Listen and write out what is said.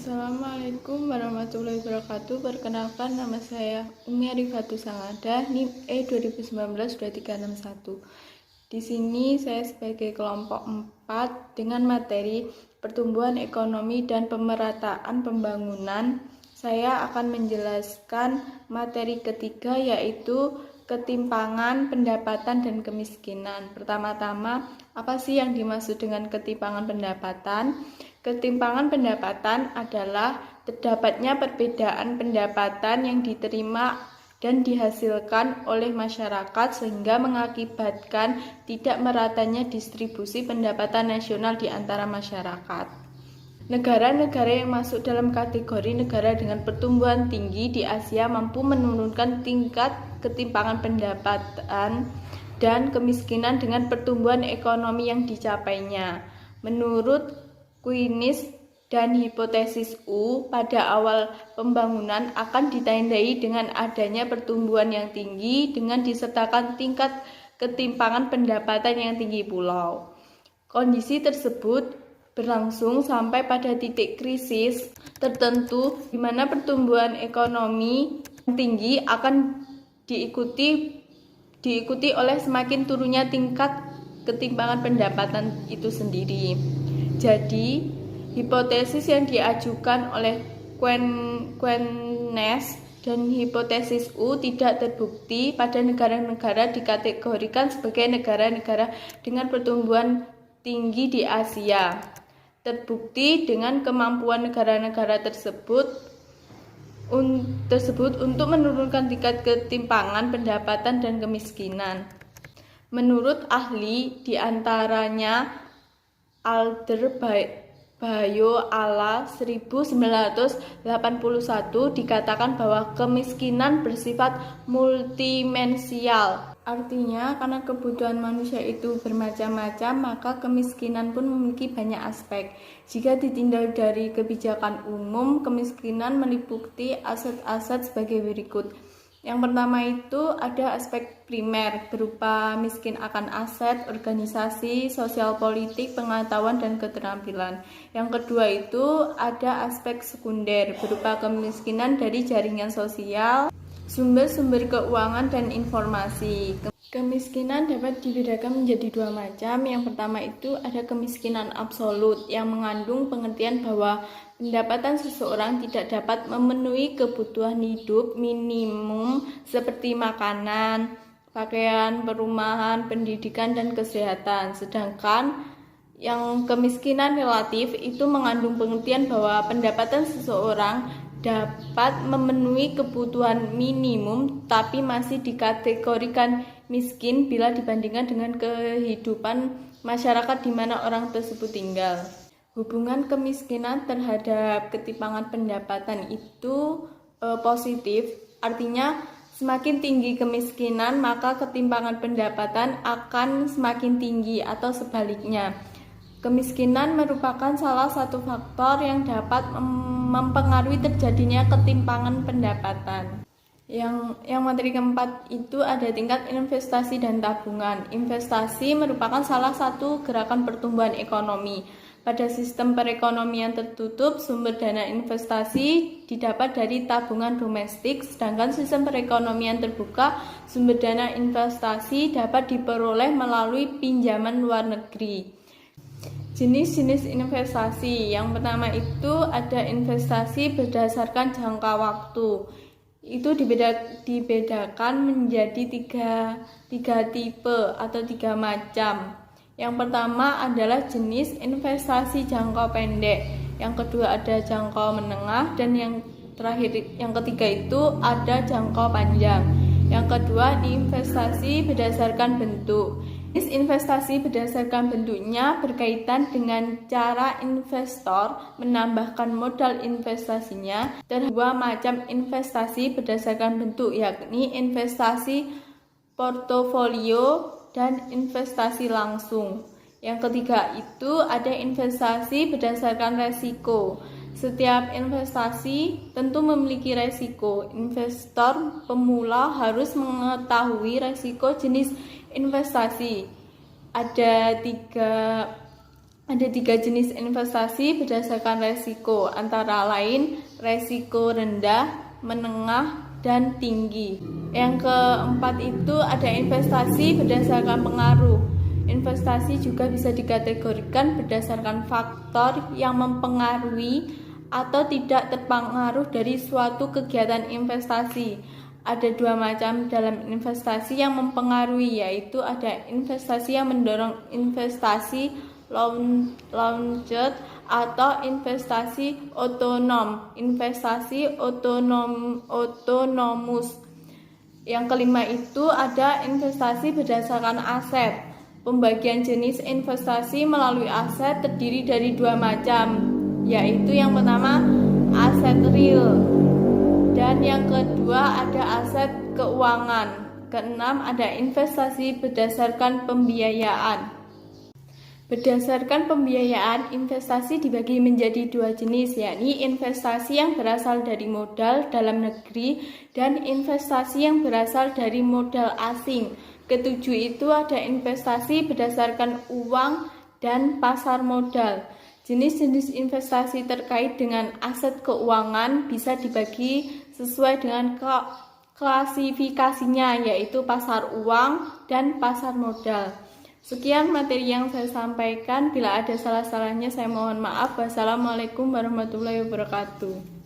Assalamualaikum warahmatullahi wabarakatuh. Perkenalkan, nama saya Umi Arifatul Sangada, NIM E2019-2361. Di sini saya sebagai kelompok 4 dengan materi pertumbuhan ekonomi dan pemerataan pembangunan. Saya akan menjelaskan materi ketiga, yaitu ketimpangan pendapatan dan kemiskinan. Pertama-tama, apa sih yang dimaksud dengan ketimpangan pendapatan? Ketimpangan pendapatan adalah terdapatnya perbedaan pendapatan yang diterima dan dihasilkan oleh masyarakat sehingga mengakibatkan tidak meratanya distribusi pendapatan nasional di antara masyarakat. Negara-negara yang masuk dalam kategori negara dengan pertumbuhan tinggi di Asia mampu menurunkan tingkat ketimpangan pendapatan dan kemiskinan dengan pertumbuhan ekonomi yang dicapainya. Menurut Queenis dan hipotesis U, pada awal pembangunan akan ditandai dengan adanya pertumbuhan yang tinggi dengan disertakan tingkat ketimpangan pendapatan yang tinggi pulau. Kondisi tersebut berlangsung sampai pada titik krisis tertentu di mana pertumbuhan ekonomi tinggi akan diikuti oleh semakin turunnya tingkat ketimpangan pendapatan itu sendiri. Jadi, hipotesis yang diajukan oleh Queenis dan hipotesis U tidak terbukti pada negara-negara dikategorikan sebagai negara-negara dengan pertumbuhan tinggi di Asia. Terbukti dengan kemampuan negara-negara tersebut untuk menurunkan tingkat ketimpangan pendapatan dan kemiskinan. Menurut ahli, diantaranya Alder Bayo ala 1981 dikatakan bahwa kemiskinan bersifat multidimensial. Artinya, karena kebutuhan manusia itu bermacam-macam, maka kemiskinan pun memiliki banyak aspek. Jika ditinjau dari kebijakan umum, kemiskinan meliputi aset-aset sebagai berikut. Yang pertama itu ada aspek primer berupa miskin akan aset, organisasi, sosial politik, pengetahuan, dan keterampilan. Yang kedua itu ada aspek sekunder berupa kemiskinan dari jaringan sosial, sumber-sumber keuangan, dan informasi. Kemiskinan dapat dibedakan menjadi dua macam. Yang pertama itu ada kemiskinan absolut yang mengandung pengertian bahwa pendapatan seseorang tidak dapat memenuhi kebutuhan hidup minimum seperti makanan, pakaian, perumahan, pendidikan, dan kesehatan. Sedangkan yang kemiskinan relatif itu mengandung pengertian bahwa pendapatan seseorang dapat memenuhi kebutuhan minimum tapi masih dikategorikan miskin bila dibandingkan dengan kehidupan masyarakat di mana orang tersebut tinggal. Hubungan kemiskinan terhadap ketimpangan pendapatan itu positif, artinya semakin tinggi kemiskinan maka ketimpangan pendapatan akan semakin tinggi atau sebaliknya. Kemiskinan merupakan salah satu faktor yang dapat mempengaruhi terjadinya ketimpangan pendapatan. Yang materi keempat itu ada tingkat investasi dan tabungan. Investasi merupakan salah satu gerakan pertumbuhan ekonomi. Pada sistem perekonomian tertutup, sumber dana investasi didapat dari tabungan domestik, sedangkan sistem perekonomian terbuka, sumber dana investasi dapat diperoleh melalui pinjaman luar negeri. Jenis-jenis investasi, yang pertama itu ada investasi berdasarkan jangka waktu. Itu dibedakan menjadi tiga tipe atau tiga macam. Yang pertama adalah jenis investasi jangka pendek, yang kedua ada jangka menengah, dan yang ketiga itu ada jangka panjang. Yang kedua investasi berdasarkan bentuk. Investasi berdasarkan bentuknya berkaitan dengan cara investor menambahkan modal investasinya. Dua macam investasi berdasarkan bentuk, yakni investasi portofolio dan investasi langsung. Yang ketiga itu ada investasi berdasarkan resiko. Setiap investasi tentu memiliki resiko. Investor pemula harus mengetahui resiko jenis investasi. Ada Ada 3 jenis investasi berdasarkan resiko, antara lain resiko rendah, menengah, dan tinggi. Yang keempat itu ada investasi berdasarkan pengaruh. Investasi juga bisa dikategorikan berdasarkan faktor yang mempengaruhi atau tidak terpengaruh dari suatu kegiatan investasi. Ada 2 macam dalam investasi yang mempengaruhi, yaitu ada investasi yang mendorong investasi launched atau investasi otonom, investasi otonomus. Yang kelima itu ada investasi berdasarkan aset. Pembagian jenis investasi melalui aset terdiri dari 2 macam, yaitu yang pertama aset real dan yang kedua ada aset keuangan. Keenam ada investasi berdasarkan pembiayaan. Berdasarkan pembiayaan, investasi dibagi menjadi 2 jenis, yakni investasi yang berasal dari modal dalam negeri dan investasi yang berasal dari modal asing. Ketujuh itu ada investasi berdasarkan uang dan pasar modal. Jenis-jenis investasi terkait dengan aset keuangan bisa dibagi sesuai dengan klasifikasinya, yaitu pasar uang dan pasar modal. Sekian materi yang saya sampaikan. Bila ada salah-salahnya saya mohon maaf. Wassalamualaikum warahmatullahi wabarakatuh.